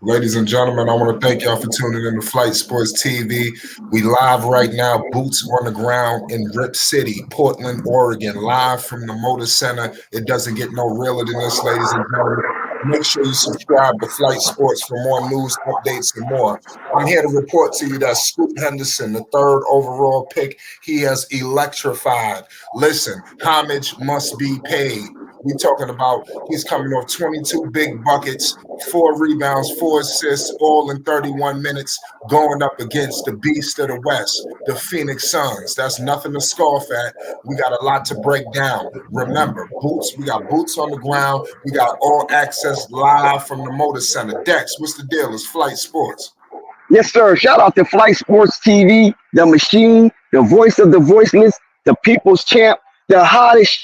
Ladies and gentlemen, I want to thank y'all for tuning in to Flight Sports TV. We live right now, boots on the ground in Rip City, Portland, Oregon, live from the Motor Center. It doesn't get no realer than this, ladies and gentlemen. Make sure you subscribe to Flight Sports for more news, updates, and more. I'm here to report to you that Scoot Henderson, the third overall pick, he has electrified. Listen, homage must be paid. We talking about he's coming off 22 big buckets, 4 rebounds, 4 assists, all in 31 minutes, going up against the beast of the West, the Phoenix Suns. That's nothing to scoff at. We got a lot to break down. Remember, boots. We got boots on the ground. We got all access live from the Motor Center. Dex, what's the deal? It's Flight Sports. Yes, sir. Shout out to Flight Sports TV, the machine, the voice of the voiceless, the people's champ, the hottest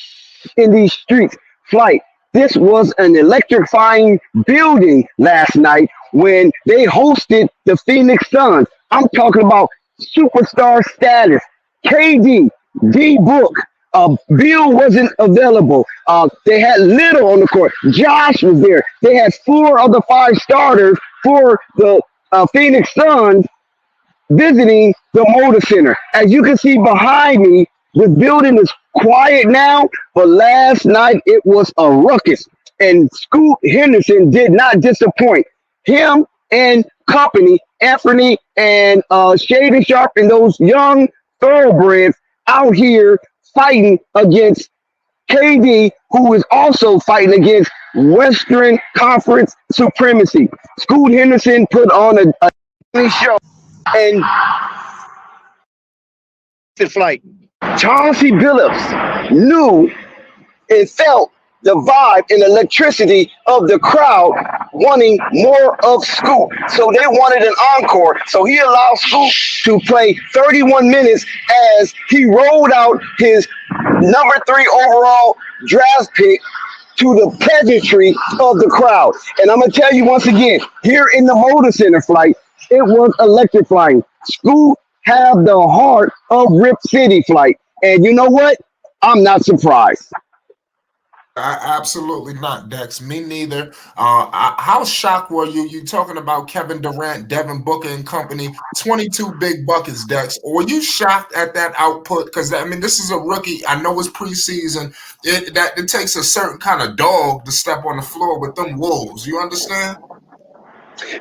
in these streets. Flight. This was an electrifying building last night when they hosted the Phoenix Suns. I'm talking about superstar status. KD, Dbook, Bill wasn't available. They had Little on the court. Josh was there. They had 4 of the 5 starters for the Phoenix Suns visiting the Motor Center. As you can see behind me, the building is quiet now, but last night it was a ruckus. And Scoot Henderson did not disappoint. Him and company, Anthony and Shaden Sharp and those young thoroughbreds out here fighting against KD, who is also fighting against Western Conference supremacy. Scoot Henderson put on a show and Flight. Chauncey Billups knew and felt the vibe and electricity of the crowd wanting more of Scoot. So they wanted an encore. So he allowed Scoot to play 31 minutes as he rolled out his number 3 overall draft pick to the pageantry of the crowd. And I'm going to tell you once again, here in the Motor Center, Flight, it was electrifying. Scoot have the heart of Rip City, Flight. And you know what? I'm not surprised. Absolutely not, Dex. Me neither. How shocked were you? You talking about Kevin Durant, Devin Booker and company, 22 big buckets, Dex. Were you shocked at that output? Because, I mean, this is a rookie. I know it's preseason. It takes a certain kind of dog to step on the floor with them wolves. You understand?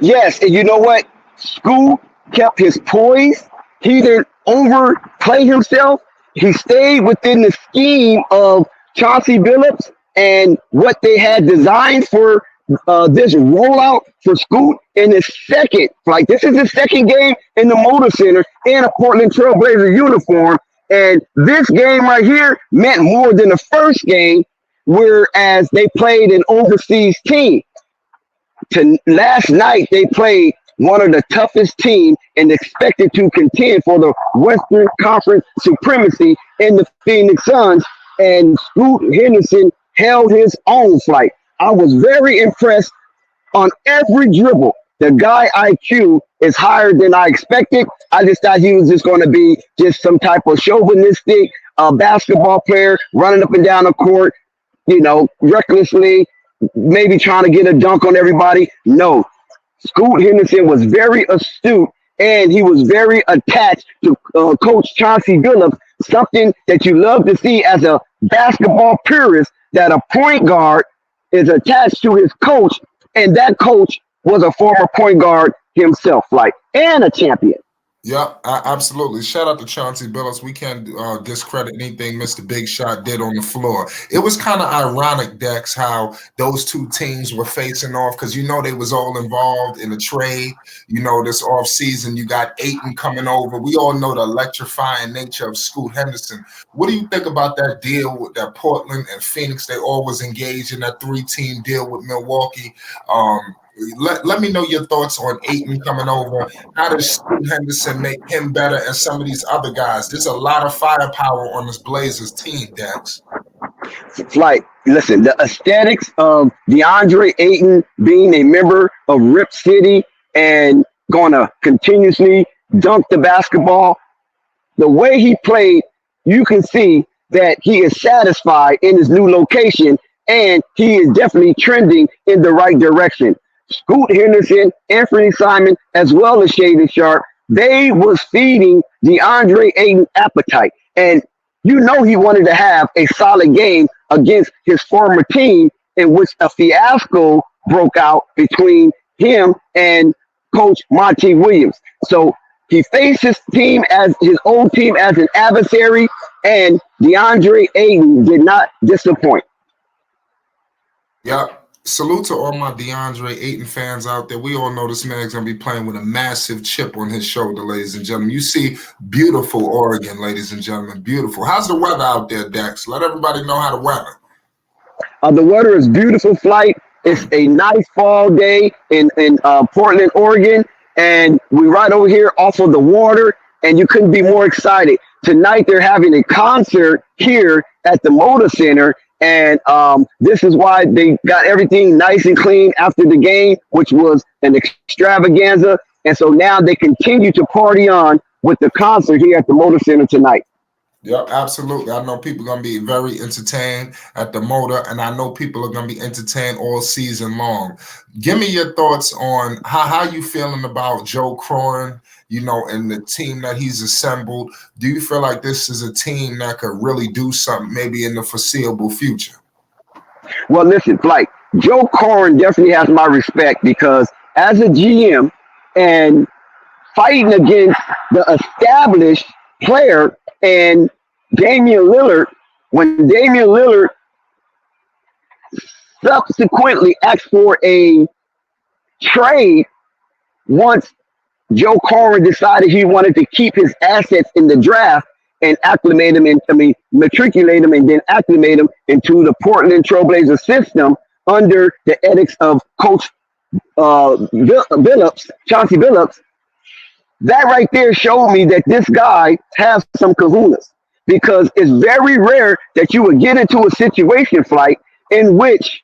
Yes, and you know what? Scoot kept his poise. He didn't overplay himself. He stayed within the scheme of Chauncey Billups and what they had designed for this rollout for Scoot in his second. Like, this is his second game in the Motor Center in a Portland Trailblazer uniform. And this game right here meant more than the first game, whereas they played an overseas team. Last night, they played one of the toughest teams and expected to contend for the Western Conference supremacy in the Phoenix Suns. And Scoot Henderson held his own. Flight. I was very impressed on every dribble. The guy IQ is higher than I expected. I just thought he was just going to be just some type of chauvinistic basketball player running up and down the court, you know, recklessly, maybe trying to get a dunk on everybody. No. Scoot Henderson was very astute, and he was very attached to Coach Chauncey Billups, something that you love to see as a basketball purist, that a point guard is attached to his coach, and that coach was a former point guard himself, like, and a champion. Yeah, absolutely. Shout out to Chauncey Billups. We can't discredit anything Mr. Big Shot did on the floor. It was kind of ironic, Dex, how those two teams were facing off, because you know they was all involved in a trade. You know, this off season, you got Ayton coming over. We all know the electrifying nature of Scoot Henderson. What do you think about that deal with that Portland and Phoenix? They always engaged in that 3-team deal with Milwaukee. Let me know your thoughts on Ayton coming over. How does Scoot Henderson make him better and some of these other guys? There's a lot of firepower on this Blazers team, Dex. Like, listen, the aesthetics of DeAndre Ayton being a member of Rip City and going to continuously dunk the basketball, the way he played, you can see that he is satisfied in his new location, and he is definitely trending in the right direction. Scoot Henderson, Anthony Simon, as well as Shaden Sharp, they was feeding DeAndre Ayton appetite. And you know he wanted to have a solid game against his former team, in which a fiasco broke out between him and Coach Monty Williams. So he faced his old team as an adversary, and DeAndre Ayton did not disappoint. Yeah. Salute to all my DeAndre Ayton fans out there. We all know this man's going to be playing with a massive chip on his shoulder, ladies and gentlemen. You see beautiful Oregon, ladies and gentlemen. Beautiful. How's the weather out there, Dex? Let everybody know how the weather. The weather is beautiful, Flight. It's a nice fall day in Portland, Oregon. And we're right over here off of the water. And you couldn't be more excited. Tonight, they're having a concert here at the Moda Center. And this is why they got everything nice and clean after the game, which was an extravaganza. And so now they continue to party on with the concert here at the Motor Center tonight. Yep, absolutely. I know people are going to be very entertained at the Motor, and I know people are going to be entertained all season long. Give me your thoughts on how you feeling about Joe Cronin, and the team that he's assembled. Do you feel like this is a team that could really do something maybe in the foreseeable future? Well, listen, like Joe Cronin definitely has my respect, because as a GM and fighting against the established player and Damian Lillard, when Damian Lillard subsequently asked for a trade once Joe Cronin decided he wanted to keep his assets in the draft and matriculate him and then acclimate him into the Portland Trailblazer system under the edicts of Coach Chauncey Billups. That right there showed me that this guy has some kahunas, because it's very rare that you would get into a situation, Flight, in which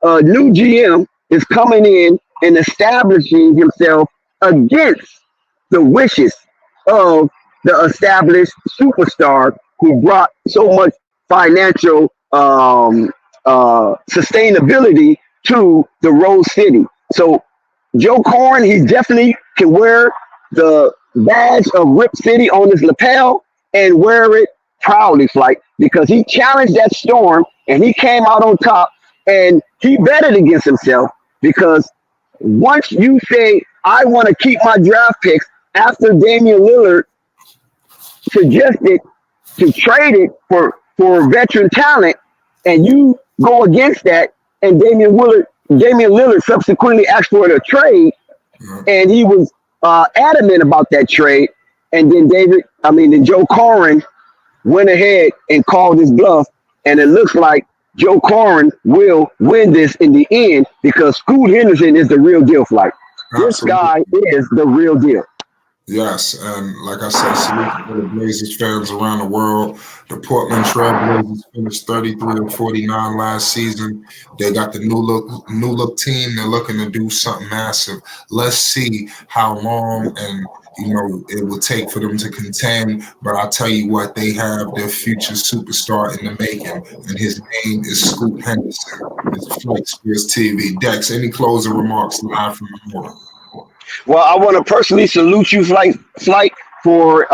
a new GM is coming in and establishing himself against the wishes of the established superstar who brought so much financial sustainability to the Rose City. So Joe Cronin, he definitely can wear the badge of Rip City on his lapel and wear it proudly, Flight, because he challenged that storm and he came out on top, and he betted against himself, because once you say, I want to keep my draft picks after Damian Lillard suggested to trade it for veteran talent, and you go against that, and Damian Lillard subsequently asked for a trade, and he was adamant about that trade, and then Joe Cronin went ahead and called his bluff, and it looks like Joe Cronin will win this in the end, because Scoot Henderson is the real deal, Flight. This guy is the real deal. Yes, and like I said, salute to the Blazers fans around the world. The Portland Trail Blazers finished 33-49 last season. They got the new look team. They're looking to do something massive. Let's see how long and it will take for them to contend. But I'll tell you what, they have their future superstar in the making, and his name is Scoot Henderson. It's Flight Sports TV. Dex, any closing remarks live from the morning? Well, I want to personally salute you, Flight, for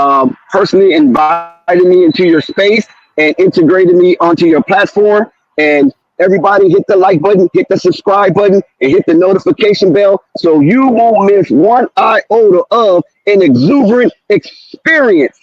personally inviting me into your space and integrating me onto your platform. And everybody hit the like button, hit the subscribe button, and hit the notification bell so you won't miss one iota of an exuberant experience